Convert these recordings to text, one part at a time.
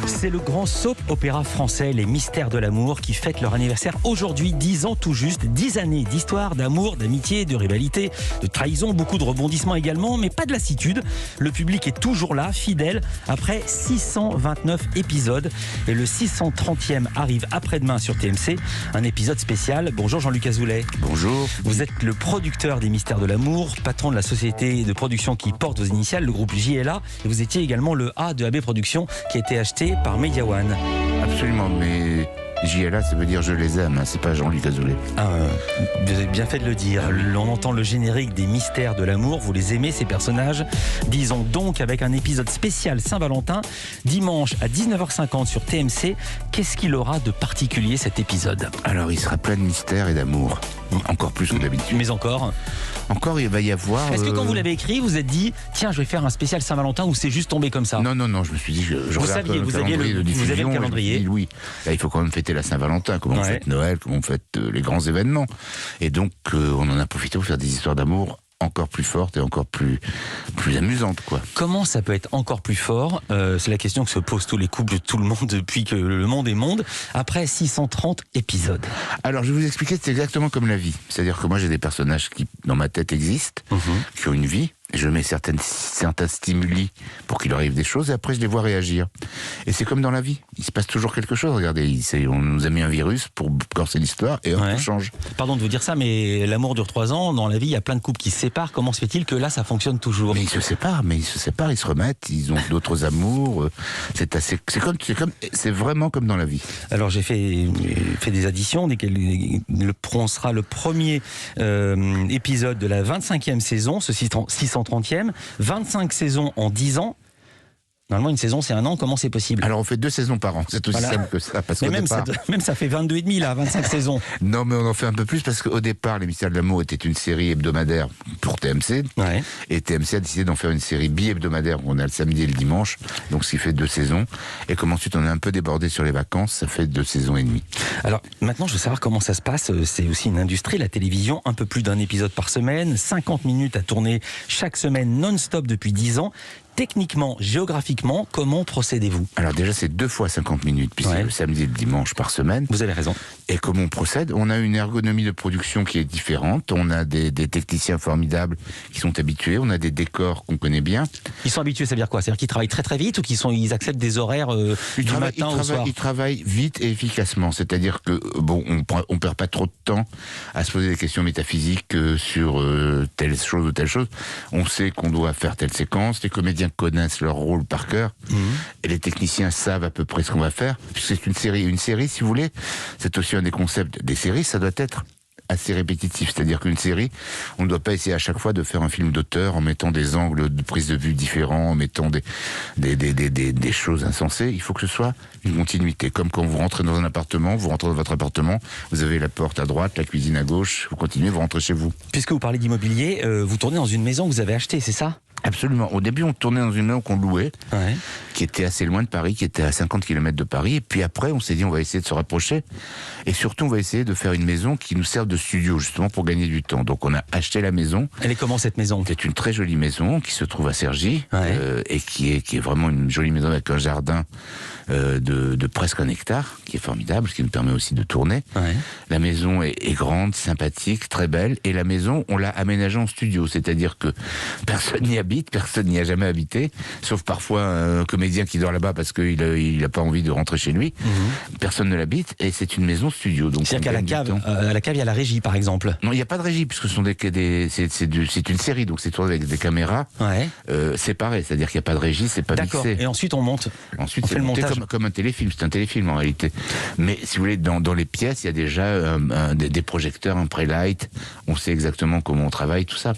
C'est le grand soap opéra français, Les Mystères de l'amour, qui fête leur anniversaire aujourd'hui, 10 ans tout juste, 10 années d'histoire, d'amour, d'amitié, de rivalité, de trahison, beaucoup de rebondissements également, mais pas de lassitude. Le public est toujours là, fidèle, après 629 épisodes. Et le 630e arrive après-demain sur TMC, un épisode spécial. Bonjour Jean-Luc Azoulay. Bonjour. Vous êtes le producteur des Mystères de l'amour, patron de la société de production qui porte vos initiales, le groupe JLA. Et vous étiez également le A de AB Productions, qui a été acheté par Media One. Absolument, mais JLA, ça veut dire je les aime, hein, c'est pas Jean-Luc Azoulay. Vous avez bien fait de le dire. On entend le générique des Mystères de l'amour. Vous les aimez, ces personnages. Disons donc avec un épisode spécial Saint-Valentin, dimanche à 19h50 sur TMC. Qu'est-ce qu'il aura de particulier cet épisode? Alors, il sera plein de mystère et d'amour. Encore plus que d'habitude. Mais encore, il va y avoir... Est-ce que quand vous l'avez écrit, vous êtes dit tiens, je vais faire un spécial Saint-Valentin, ou c'est juste tombé comme ça? Non, je me suis dit... Vous saviez, vous aviez le calendrier. Dit, oui, là, il faut quand même fêter la Saint-Valentin, comme on fête Noël, comme on fête les grands événements. Et donc, on en a profité pour faire des histoires d'amour encore plus fortes et encore plus amusantes, quoi. Comment ça peut être encore plus fort? C'est la question que se posent tous les couples de tout le monde depuis que le monde est monde, après 630 épisodes. Alors, je vais vous expliquer, c'est exactement comme la vie. C'est-à-dire que moi, j'ai des personnages qui, dans ma tête, existent, qui ont une vie. Je mets certains stimuli pour qu'il arrive des choses et après je les vois réagir. Et c'est comme dans la vie, il se passe toujours quelque chose. Regardez, on nous a mis un virus pour corser l'histoire et hop, on change. Pardon de vous dire ça, mais l'amour dure 3 ans. Dans la vie, il y a plein de couples qui se séparent. Comment se fait-il que là, ça fonctionne toujours? Mais ils se séparent, ils se remettent, ils ont d'autres amours. C'est vraiment comme dans la vie. Alors j'ai fait des additions. On sera le premier épisode de la 25e saison, ce 630e, 25 saisons en 10 ans. Normalement, une saison, c'est 1 an. Comment c'est possible? Alors, on fait 2 saisons par an. C'est aussi simple que ça. Parce mais même, même ça fait 22 et demi, là, 25 saisons. Non, mais on en fait un peu plus parce qu'au départ, Les Mystères de l'amour était une série hebdomadaire pour TMC. Ouais. Et TMC a décidé d'en faire une série bi-hebdomadaire. On a le samedi et le dimanche. Donc, ce qui fait 2 saisons. Et comme ensuite, on est un peu débordé sur les vacances, ça fait 2 saisons et demie. Alors, maintenant, je veux savoir comment ça se passe. C'est aussi une industrie, la télévision. Un peu plus d'un épisode par semaine. 50 minutes à tourner chaque semaine non-stop depuis 10 ans. Techniquement, géographiquement, comment procédez-vous? Alors déjà, c'est 2 fois 50 minutes, puis c'est le samedi et le dimanche par semaine. Vous avez raison. Et comment on procède? On a une ergonomie de production qui est différente, on a des techniciens formidables qui sont habitués, on a des décors qu'on connaît bien. Ils sont habitués, ça veut dire quoi? C'est-à-dire qu'ils travaillent très très vite ou ils acceptent des horaires du matin au soir? Ils travaillent vite et efficacement, c'est-à-dire que on perd pas trop de temps à se poser des questions métaphysiques sur telle chose ou telle chose. On sait qu'on doit faire telle séquence, les comédiens connaissent leur rôle par cœur, et les techniciens savent à peu près ce qu'on va faire. C'est une série. Une série, si vous voulez, c'est aussi un des concepts des séries, ça doit être assez répétitif. C'est-à-dire qu'une série, on ne doit pas essayer à chaque fois de faire un film d'auteur en mettant des angles de prise de vue différents, en mettant des choses insensées. Il faut que ce soit une continuité. Comme quand vous rentrez dans un appartement, vous rentrez dans votre appartement, vous avez la porte à droite, la cuisine à gauche, vous continuez, vous rentrez chez vous. Puisque vous parlez d'immobilier, vous tournez dans une maison que vous avez achetée, c'est ça? Absolument. Au début, on tournait dans une maison qu'on louait, qui était assez loin de Paris, qui était à 50 km de Paris. Et puis après, on s'est dit, on va essayer de se rapprocher. Et surtout, on va essayer de faire une maison qui nous serve de studio, justement, pour gagner du temps. Donc, on a acheté la maison. Elle est comment, cette maison? C'est une très jolie maison qui se trouve à Cergy, et qui est vraiment une jolie maison avec un jardin de presque 1 hectare, qui est formidable, ce qui nous permet aussi de tourner. La maison est grande, sympathique, très belle. Et la maison, on l'a aménagée en studio. C'est-à-dire que personne n'y habite, personne n'y a jamais habité, sauf parfois un comédien qui dort là-bas parce qu'il n'a pas envie de rentrer chez lui. Personne ne l'habite, et c'est une maison studio. C'est-à-dire qu'à la cave, il y a la régie, par exemple? Non, il n'y a pas de régie, puisque c'est une série, donc c'est tourné avec des caméras séparées, c'est-à-dire qu'il n'y a pas de régie, c'est pas mixé. D'accord, et ensuite on monte. Ensuite, c'est monté comme un téléfilm, c'est un téléfilm en réalité. Mais si vous voulez, dans les pièces, il y a déjà des projecteurs, un pré-light, on sait exactement comment on travaille, tout ça.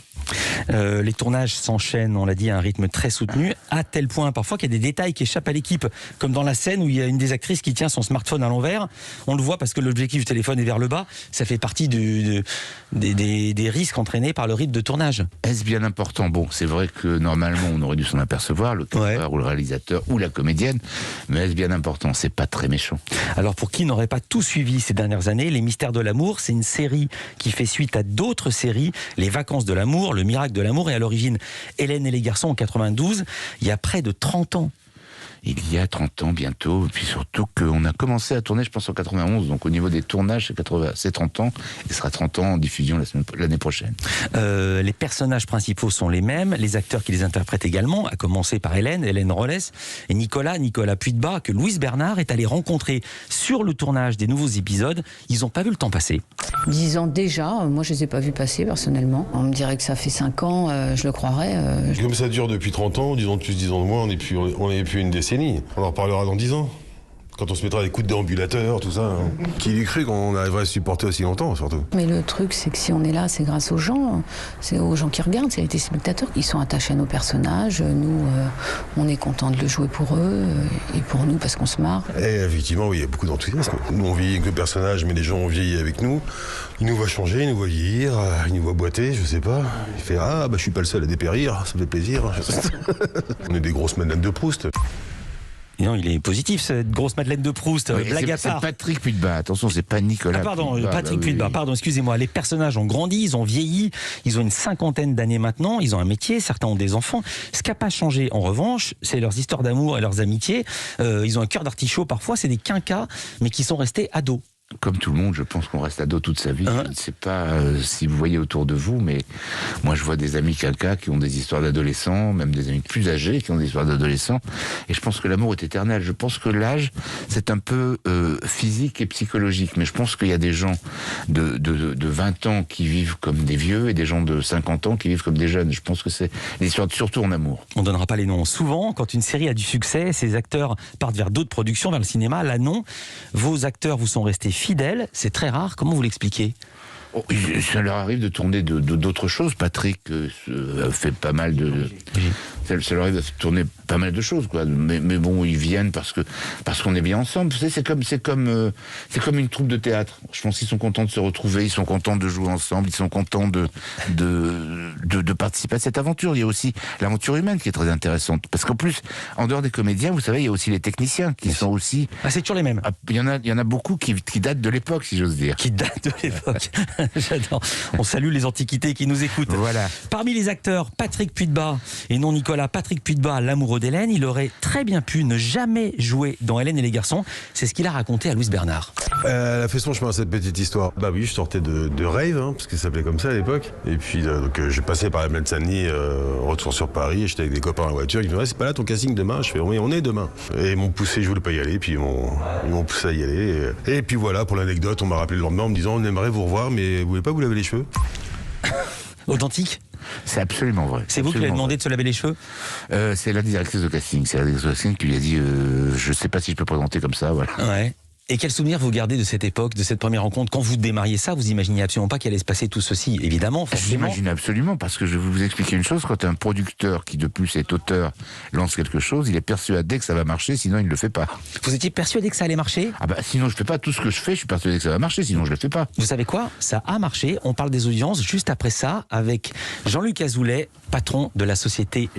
Les tournages s'enchaînent, on l'a dit, à un rythme très soutenu, à tel point parfois qu'il y a des détails qui échappent à l'équipe, comme dans la scène où il y a une des actrices qui tient son smartphone à l'envers. On le voit parce que l'objectif du téléphone est vers le bas. Ça fait partie des risques entraînés par le rythme de tournage. Est-ce bien important? Bon, c'est vrai que normalement on aurait dû s'en apercevoir, le caméraman ou le réalisateur ou la comédienne, mais est-ce bien important? C'est pas très méchant. Alors pour qui n'aurait pas tout suivi ces dernières années, Les Mystères de l'amour, c'est une série qui fait suite à d'autres séries, Les Vacances de l'amour, Le Miracle de l'amour, et à l'origine Hélène et les garçons en 92, il y a près de 30 ans. Il y a 30 ans bientôt, et puis surtout qu'on a commencé à tourner, je pense, en 91, donc au niveau des tournages, c'est 30 ans, et ce sera 30 ans en diffusion l'année prochaine. Les personnages principaux sont les mêmes, les acteurs qui les interprètent également, à commencer par Hélène Rollès, et Nicolas Puydebas, que Louise Bernard est allée rencontrer sur le tournage des nouveaux épisodes. Ils n'ont pas vu le temps passer. 10 ans déjà, moi je les ai pas vus passer personnellement. On me dirait que ça fait 5 ans, je le croirais. Comme ça dure depuis 30 ans, 10 ans de plus, 10 ans de moins, on n'est plus une décennie. On en reparlera dans 10 ans. Quand on se mettra des coups de déambulateur, tout ça. Hein. Qui l'eût cru qu'on arriverait à se supporter aussi longtemps, surtout. Mais le truc, c'est que si on est là, c'est grâce aux gens. C'est aux gens qui regardent, c'est les téléspectateurs qui sont attachés à nos personnages. Nous, on est contents de le jouer pour eux et pour nous parce qu'on se marre. Et effectivement, oui, il y a beaucoup d'enthousiasme. Nous, on vieillit avec le personnage, mais les gens ont vieilli avec nous. Ils nous voient changer, ils nous voient vieillir, ils nous voient boiter, je sais pas. Il fait je suis pas le seul à dépérir, ça me fait plaisir. On est des grosses madeleines de Proust. Et non, il est positif, cette grosse Madeleine de Proust, Oui, blague à part. C'est Patrick Puydebas, attention, c'est pas Nicolas. Patrick Puydebas, pardon, excusez-moi. Les personnages ont grandi, ils ont vieilli, ils ont une 50aine d'années maintenant, ils ont un métier, certains ont des enfants. Ce qui n'a pas changé, en revanche, c'est leurs histoires d'amour et leurs amitiés. Ils ont un cœur d'artichaut parfois, c'est des quinquas, mais qui sont restés ados. Comme tout le monde, je pense qu'on reste ado toute sa vie. Je ne sais pas si vous voyez autour de vous, mais moi je vois des amis quinquas qui ont des histoires d'adolescents, même des amis plus âgés qui ont des histoires d'adolescents. Et je pense que l'amour est éternel. Je pense que l'âge, c'est un peu physique et psychologique. Mais je pense qu'il y a des gens de 20 ans qui vivent comme des vieux et des gens de 50 ans qui vivent comme des jeunes. Je pense que c'est l'histoire surtout en amour. On ne donnera pas les noms. Souvent, quand une série a du succès, ces acteurs partent vers d'autres productions, vers le cinéma. Là, non. Vos acteurs vous sont restés fidèles, c'est très rare. Comment vous l'expliquez ? Ça leur arrive de tourner d'autres choses. Patrick fait pas mal de... Ça leur arrive de tourner pas mal de choses, quoi. Mais bon, ils viennent parce qu'on est bien ensemble. Vous savez, c'est comme une troupe de théâtre. Je pense qu'ils sont contents de se retrouver, ils sont contents de jouer ensemble, ils sont contents de participer à cette aventure. Il y a aussi l'aventure humaine qui est très intéressante. Parce qu'en plus, en dehors des comédiens, vous savez, il y a aussi les techniciens qui sont aussi... c'est toujours les mêmes. Il y en a beaucoup qui datent de l'époque, si j'ose dire. Qui datent de l'époque. J'adore. On salue les antiquités qui nous écoutent. Voilà. Parmi les acteurs, Patrick Puydebas et non Nicolas, Patrick Puydebas, l'amoureux d'Hélène, il aurait très bien pu ne jamais jouer dans Hélène et les garçons. C'est ce qu'il a raconté à Louise Bernard. Elle a fait son chemin, cette petite histoire. Bah oui, je sortais de Rave, parce que ça s'appelait comme ça à l'époque. Et puis, j'ai passé par la Plaine Saint-Denis, retour sur Paris, et j'étais avec des copains en voiture. Ils me disaient, c'est pas là ton casting demain? Je fais, oui, on est demain. Et ils m'ont poussé, je voulais pas y aller, puis ils m'ont poussé à y aller. Et puis voilà, pour l'anecdote, on m'a rappelé le lendemain en me disant, on aimerait vous revoir, mais vous voulez pas vous laver les cheveux? Authentique? C'est absolument vrai. C'est vous qui lui avez demandé de se laver les cheveux? C'est la directrice de casting. C'est la directrice de casting qui lui a dit je sais pas si je peux présenter comme ça. Voilà. Ouais. Et quel souvenir vous gardez de cette époque, de cette première rencontre? Quand vous démarriez ça, vous imaginiez absolument pas qu'il allait se passer tout ceci, évidemment, forcément. J'imagine absolument, parce que je vais vous expliquer une chose. Quand un producteur, qui de plus est auteur, lance quelque chose, il est persuadé que ça va marcher, sinon il ne le fait pas. Vous étiez persuadé que ça allait marcher? Sinon je fais pas tout ce que je fais, je suis persuadé que ça va marcher, sinon je le fais pas. Vous savez quoi? Ça a marché. On parle des audiences juste après ça, avec Jean-Luc Azoulay, patron de la société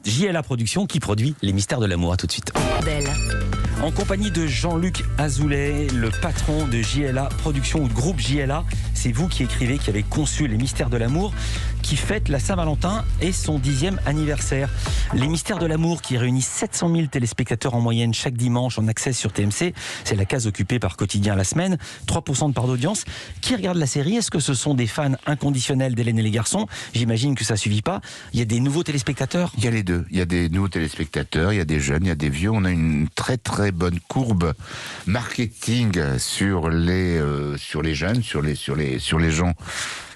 JLA Productions, qui produit Les Mystères de l'amour. À tout de suite. Belle. En compagnie de Jean-Luc Azoulay, le patron de JLA Productions ou de groupe JLA, c'est vous qui écrivez, qui avez conçu Les Mystères de l'amour, qui fête la Saint-Valentin et son 10e anniversaire. Les Mystères de l'amour qui réunit 700 000 téléspectateurs en moyenne chaque dimanche en accès sur TMC. C'est la case occupée par Quotidien la semaine. 3% de part d'audience. Qui regarde la série? Est-ce que ce sont des fans inconditionnels d'Hélène et les garçons? J'imagine que ça suffit pas. Il y a des nouveaux téléspectateurs? Il y a les deux. Il y a des nouveaux téléspectateurs, il y a des jeunes, il y a des vieux. On a une très très bonne courbe marketing sur les jeunes, sur les gens.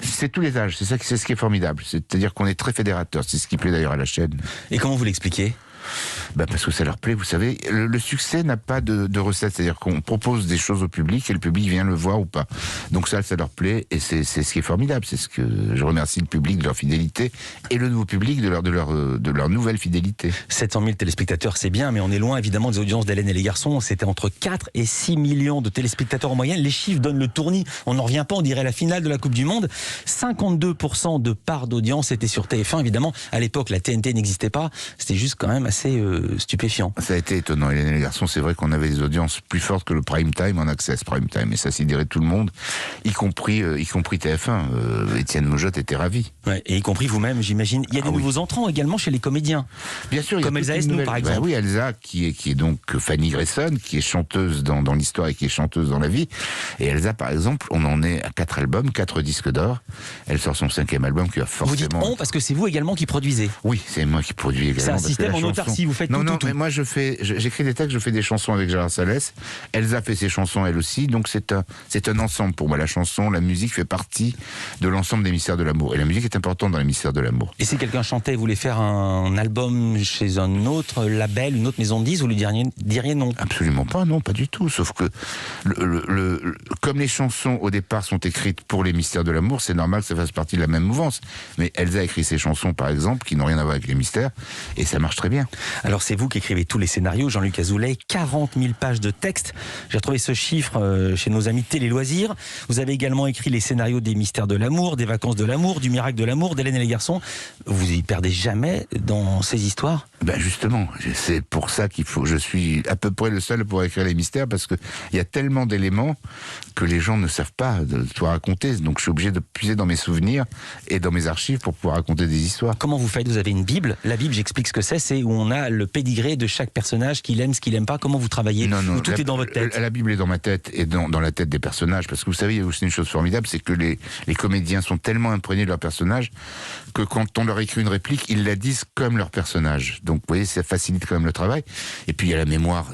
C'est tous les âges, c'est ce qui est formidable. C'est-à-dire qu'on est très fédérateur, c'est ce qui plaît d'ailleurs à la chaîne. Et comment vous l'expliquez? Parce que ça leur plaît, vous savez. Le succès n'a pas de recette, c'est-à-dire qu'on propose des choses au public et le public vient le voir ou pas. Donc ça leur plaît et c'est ce qui est formidable. C'est ce que je remercie le public de leur fidélité et le nouveau public de leur nouvelle fidélité. 700 000 téléspectateurs, c'est bien, mais on est loin évidemment des audiences d'Hélène et les garçons. C'était entre 4 et 6 millions de téléspectateurs en moyenne. Les chiffres donnent le tournis. On n'en revient pas, on dirait la finale de la Coupe du Monde. 52% de part d'audience était sur TF1, évidemment. À l'époque, la TNT n'existait pas. C'était juste quand même assez assez stupéfiant. Ça a été étonnant. Hélène et les garçons, c'est vrai qu'on avait des audiences plus fortes que le prime time en access prime time. Et ça sidérait tout le monde, y compris TF1. Étienne Mojotte était ravi. Ouais, et y compris vous-même, j'imagine. Il y a des nouveaux entrants également chez les comédiens. Bien sûr. Comme Elsa Esnou, par exemple. Oui, Elsa, qui est donc Fanny Grayson, qui est chanteuse dans l'histoire et qui est chanteuse dans la vie. Et Elsa, par exemple, on en est à 4 albums, 4 disques d'or. Elle sort son 5e album qui va forcément... Vous dites on parce que c'est vous également qui produisez. Oui, c'est moi qui produis également. C'est un système en autarcie, vous faites tout. Non, mais moi j'écris des textes, je fais des chansons avec Gérard Salès. Elsa fait ses chansons elle aussi, donc c'est un ensemble pour moi. La chanson, la musique fait partie de l'ensemble des mystères de l'amour. Et la musique est importante dans les mystères de l'amour. Et si quelqu'un chantait, voulait faire un album chez un autre label, une autre maison de disques, vous lui diriez non? Absolument pas, non, pas du tout. Sauf que comme les chansons au départ sont écrites pour les mystères de l'amour, c'est normal que ça fasse partie de la même mouvance. Mais Elsa a écrit ses chansons, par exemple, qui n'ont rien à voir avec les mystères, et ça marche très bien. Alors c'est vous qui écrivez tous les scénarios, Jean-Luc Azoulay, 40 000 pages de texte. J'ai retrouvé ce chiffre chez nos amis de Télé Loisirs. Vous avez également écrit les scénarios des mystères de l'amour, des vacances de l'amour, du miracle de l'amour, d'Hélène et les garçons. Vous y perdez jamais dans ces histoires? Justement, c'est pour ça je suis à peu près le seul pour écrire les mystères, parce que il y a tellement d'éléments que les gens ne savent pas de raconter. Donc je suis obligé de puiser dans mes souvenirs et dans mes archives pour pouvoir raconter des histoires. Comment vous faites? Vous avez une Bible. La Bible, j'explique ce que c'est où on a le pédigré de chaque personnage, qu'il aime, ce qu'il aime pas. Comment vous travaillez? Non, tout est dans votre tête? La Bible est dans ma tête et dans la tête des personnages. Parce que vous savez, il y a aussi une chose formidable, c'est que les comédiens sont tellement imprégnés de leur personnage que quand on leur écrit une réplique, ils la disent comme leur personnage. Donc vous voyez, ça facilite quand même le travail. Et puis il y a la mémoire,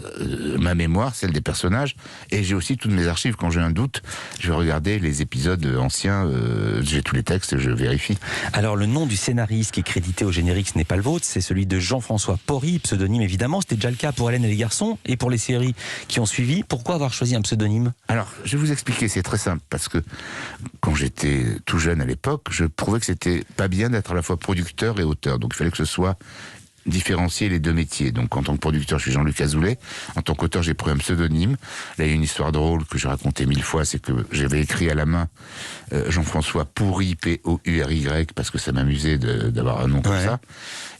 ma mémoire, celle des personnages. Et j'ai aussi toutes mes archives. Quand j'ai un doute, je vais regarder les épisodes anciens. J'ai tous les textes et je vérifie. Alors le nom du scénariste qui est crédité au générique, ce n'est pas le vôtre, c'est celui de Jean-François Porry, pseudonyme évidemment. C'était déjà le cas pour Hélène et les garçons et pour les séries qui ont suivi. Pourquoi avoir choisi un pseudonyme? Alors, je vais vous expliquer, c'est très simple, parce que quand j'étais tout jeune à l'époque, je trouvais que c'était pas bien d'être à la fois producteur et auteur. Donc il fallait que ce soit différencier les deux métiers. Donc en tant que producteur, je suis Jean-Luc Azoulay. En tant qu'auteur, j'ai pris un pseudonyme. Là, il y a une histoire drôle que j'ai racontée 1000 fois, c'est que j'avais écrit à la main Jean-François Pourry, P-O-U-R-Y, parce que ça m'amusait d'avoir un nom comme ça.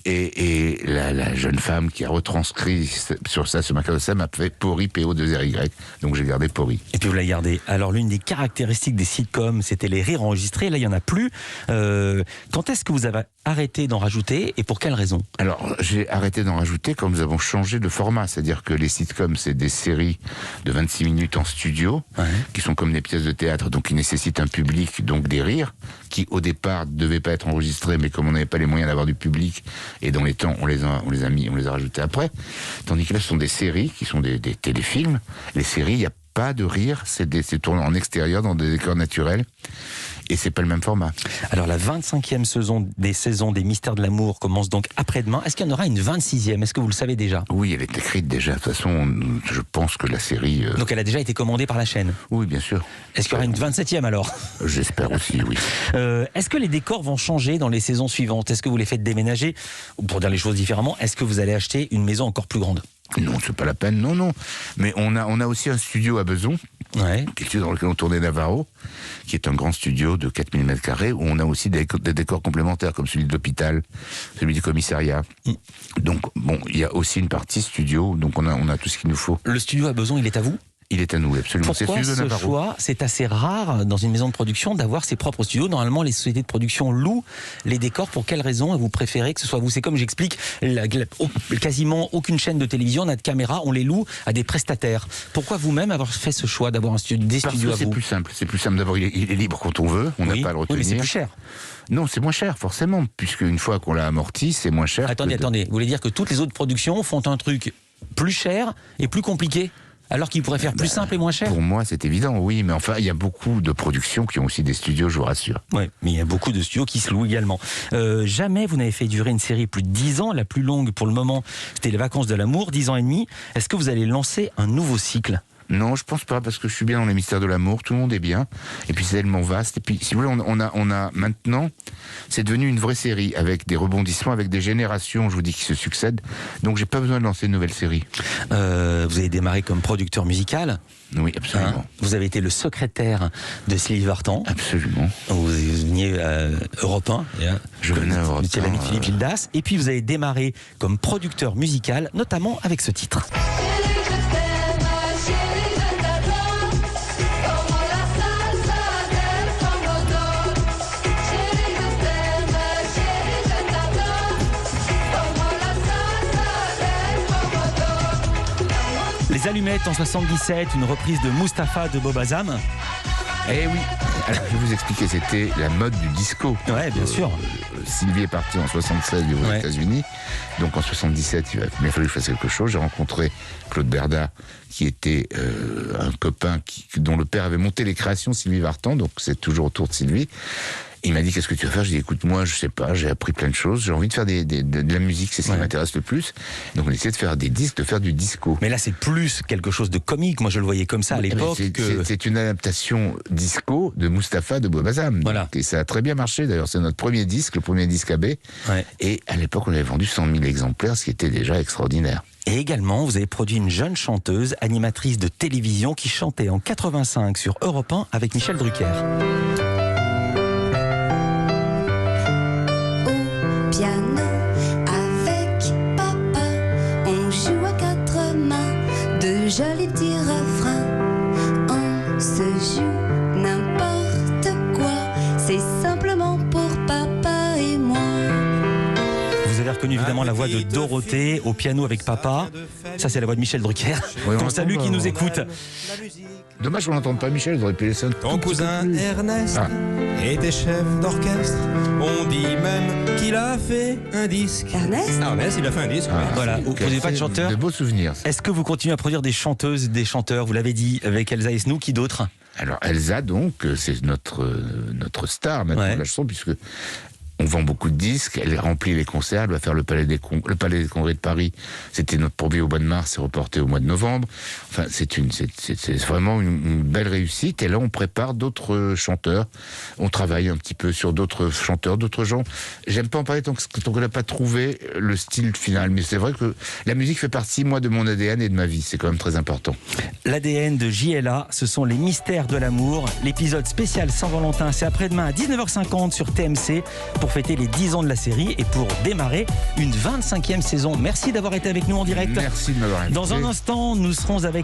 Et la jeune femme qui a retranscrit sur ma carte de ça m'a fait Pourry, P-O-2-R-Y. Donc j'ai gardé Pourry. Et puis vous l'avez gardé. Alors l'une des caractéristiques des sitcoms, c'était les rires enregistrés. Là, il n'y en a plus. Quand est-ce que vous avez arrêté d'en rajouter et pour quelle raison? Alors, j'ai arrêté d'en rajouter quand nous avons changé de format. C'est-à-dire que les sitcoms, c'est des séries de 26 minutes en studio, qui sont comme des pièces de théâtre, donc qui nécessitent un public, donc des rires, qui au départ ne devaient pas être enregistrés, mais comme on n'avait pas les moyens d'avoir du public, et dans les temps, on les a rajoutés après. Tandis que là, ce sont des séries qui sont des téléfilms. Les séries, il n'y a pas de rire, c'est tourné en extérieur, dans des décors naturels. Et c'est pas le même format. Alors la 25e saison des Mystères de l'amour commence donc après-demain. Est-ce qu'il y en aura une 26e? Est-ce que vous le savez déjà? Oui, elle est écrite déjà. De toute façon, je pense que la série... Donc elle a déjà été commandée par la chaîne? Oui, bien sûr. Est-ce qu'il y aura une 27e alors? J'espère aussi, oui. Est-ce que les décors vont changer dans les saisons suivantes? Est-ce que vous les faites déménager? Ou pour dire les choses différemment, est-ce que vous allez acheter une maison encore plus grande? Non, c'est pas la peine, non. Mais on a aussi un studio à Beson, qui est le studio dans lequel on tournait Navarro, qui est un grand studio de 4000 m², où on a aussi des décors complémentaires, comme celui de l'hôpital, celui du commissariat. Donc, bon, il y a aussi une partie studio, donc on a tout ce qu'il nous faut. Le studio à Beson, il est à vous? Il est à nous, absolument. Pourquoi ce choix? C'est assez rare dans une maison de production d'avoir ses propres studios. Normalement, les sociétés de production louent les décors. Pour quelle raison vous préférez que ce soit vous? C'est comme j'explique, quasiment aucune chaîne de télévision n'a de caméra, on les loue à des prestataires. Pourquoi vous-même avoir fait ce choix d'avoir des studios à vous? C'est plus simple. C'est plus simple. D'abord, il est libre quand on veut, on n'a pas à le retenir. Oui, mais c'est plus cher. Non, c'est moins cher, forcément, puisque une fois qu'on l'a amorti, c'est moins cher. Attendez, vous voulez dire que toutes les autres productions font un truc plus cher et plus compliqué? Alors qu'ils pourraient faire plus simple et moins cher? Pour moi, c'est évident, oui. Mais enfin, il y a beaucoup de productions qui ont aussi des studios, je vous rassure. Oui, mais il y a beaucoup de studios qui se louent également. Jamais vous n'avez fait durer une série plus de 10 ans. La plus longue pour le moment, c'était Les Vacances de l'amour, 10 ans et demi. Est-ce que vous allez lancer un nouveau cycle? Non, je pense pas, parce que je suis bien dans les mystères de l'amour, tout le monde est bien, et puis c'est tellement vaste, et puis si vous voulez, on a maintenant, c'est devenu une vraie série, avec des rebondissements, avec des générations, je vous dis, qui se succèdent, donc j'ai pas besoin de lancer une nouvelle série. Vous avez démarré comme producteur musical. Oui, absolument. Vous avez été le secrétaire de Sylvie Vartan. Absolument. Vous veniez à Europe 1. Je venais à Europe 1. Vous étiez l'ami de Philippe Gildas. Et puis vous avez démarré comme producteur musical, notamment avec ce titre. Les Allumettes en 77, une reprise de Mustapha de Bob Azam. Eh oui. Alors, je vais vous expliquer, c'était la mode du disco. Ouais, bien sûr. Sylvie est partie en 76 aux États-Unis. Donc en 77, il a fallu que je fasse quelque chose. J'ai rencontré Claude Berda, qui était un copain dont le père avait monté les créations Sylvie Vartan. Donc c'est toujours autour de Sylvie. Il m'a dit, qu'est-ce que tu vas faire? Je lui ai dit, écoute, moi, je sais pas, j'ai appris plein de choses, j'ai envie de faire de la musique, c'est ce qui m'intéresse le plus. Donc on essaie de faire des disques, de faire du disco. Mais là, c'est plus quelque chose de comique. Moi, je le voyais comme ça à l'époque. C'est une adaptation disco de Mustapha de Bob Azam. Voilà. Et ça a très bien marché, d'ailleurs, c'est notre premier disque, le premier disque AB. Ouais. Et à l'époque, on avait vendu 100 000 exemplaires, ce qui était déjà extraordinaire. Et également, vous avez produit une jeune chanteuse, animatrice de télévision, qui chantait en 85 sur Europe 1 avec Michel Drucker. Piano avec papa, on joue à quatre mains, de jolis petits refrains. On se joue n'importe quoi, c'est simplement pour papa et moi. Vous avez reconnu évidemment la voix de Dorothée au piano avec papa. Ça, c'est la voix de Michel Drucker. Oui, On salue qui nous écoute. Dommage qu'on n'entende pas Michel, vous auriez pu laisser un Ton tout petit cousin peu plus. Ernest était chef d'orchestre. On dit même qu'il a fait un disque. Ernest ? Ernest, il a fait un disque. oui. Voilà, vous n'êtes pas de chanteur. De beaux souvenirs. Est-ce que vous continuez à produire des chanteuses, des chanteurs? Vous l'avez dit, avec Elsa Esnou, qui d'autre? Alors Elsa, donc, c'est notre star maintenant de la chanson, puisque on vend beaucoup de disques, elle remplit les concerts, elle va faire le Palais des Congrès de Paris. C'était notre premier au mois de mars, c'est reporté au mois de novembre. Enfin, c'est vraiment une belle réussite. Et là, on prépare d'autres chanteurs. On travaille un petit peu sur d'autres chanteurs, d'autres gens. J'aime pas en parler tant qu'on n'a pas trouvé le style final. Mais c'est vrai que la musique fait partie, moi, de mon ADN et de ma vie. C'est quand même très important. L'ADN de JLA, ce sont les mystères de l'amour. L'épisode spécial Saint-Valentin, c'est après-demain à 19h50 sur TMC pour fêter les 10 ans de la série et pour démarrer une 25e saison. Merci d'avoir été avec nous en direct. Merci de m'avoir invité. Dans un instant, nous serons avec